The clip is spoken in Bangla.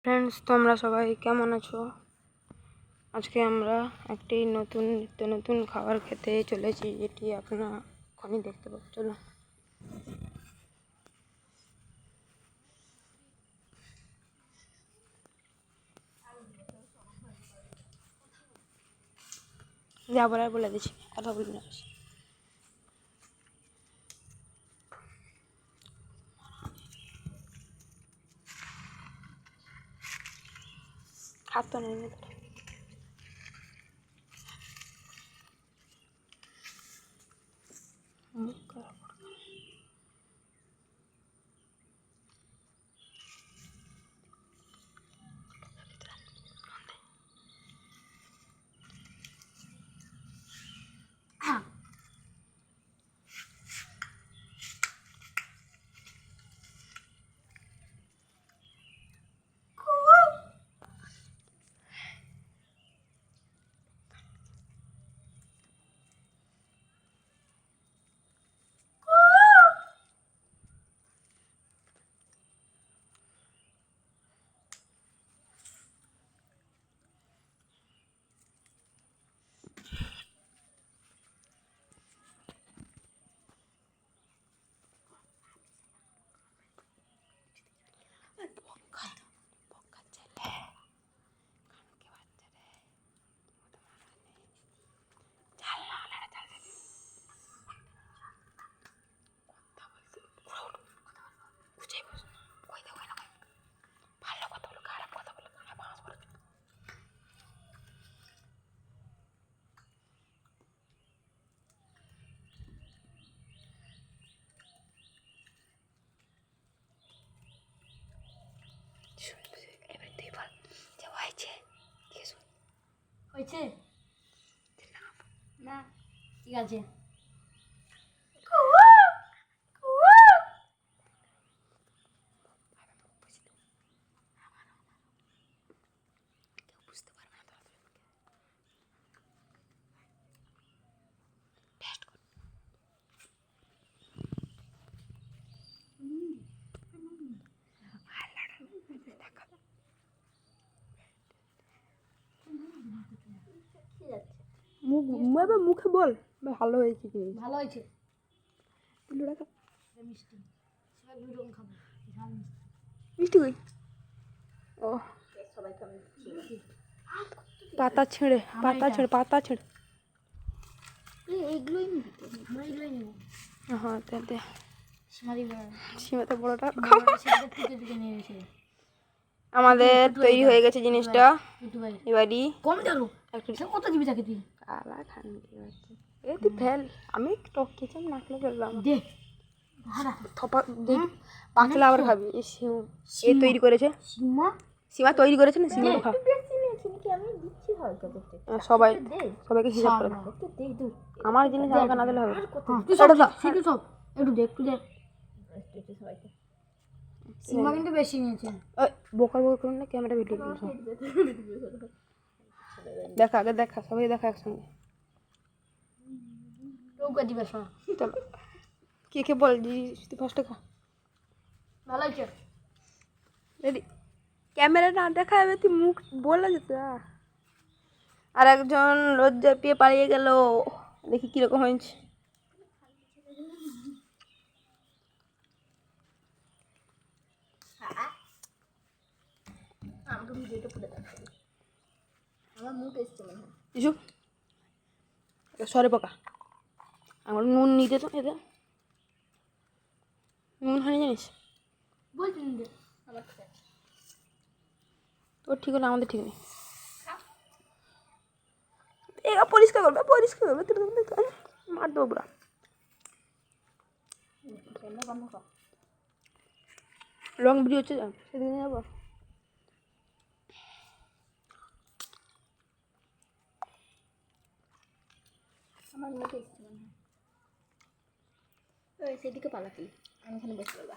ফ্রেন্ডস, তোমরা সবাই কেমন আছো? আজকে আমরা একটি নিত্য নতুন খাবার খেতে চলেছি, যেটি আপনারা এখনই দেখতে পাচ্ছেন। চলো যাবার আর বলে দিচ্ছি, কথা বলবি না। হাত তো নেই মুখ খারাপ। হয়েছে না? ঠিক আছে। মুখে বল ভালো হয়েছে কি? ভালো হয়েছে। মিষ্টি দুই রকম খাবো, ঝাল মিষ্টি কই? ও সবাই খাবে। পাতা ছেড়ে এইগুলোই আমরা এগুলোই নেবো। হ্যাঁ দে। সীমাতে বড়টা আমাদের তৈরি হয়ে গেছে জিনিসটা। এবারই কম দিলো একটু কত দিবি তাকে তুই? কালা খান এ তুই ফেল, আমি টক খেয়েছি, না খেলে ফেললাম। দে থপা দে, পাতলা আবার খাবি। এ তৈরি করেছে, সীমা তৈরি করেছে না? সীমা খা, সবাইকে হিসাব করে আমার জিনিস আমাকে না দিলে হবে। একটু দেখ সীমা কিন্তু বেশি নিয়েছে। বোকার করুন না, ক্যামেরা ভিডিও দেখা, আগে দেখা, সবাই দেখা একসঙ্গে। চলো কে বল তুই ফার্স্টে খা। ভালো হয়েছে। রেডি? ক্যামেরা না দেখা যাবে, তুই মুখ বলে যেত। আর একজন লজ্জা পেয়ে পালিয়ে গেল, দেখি কিরকম হয়েছে। সরে পোকা আমার নুন নিতে তো, এতে নুন হয়নি জানিস? তোর ঠিক হলে আমাদের ঠিক নেই। পরিষ্কার করবে মার দেবো পুরা। লং ভিডিও হচ্ছে, সেদিনে যাবো। আমার মুখে সেদিকে পালাতি, আমি এখানে বসে পারবা।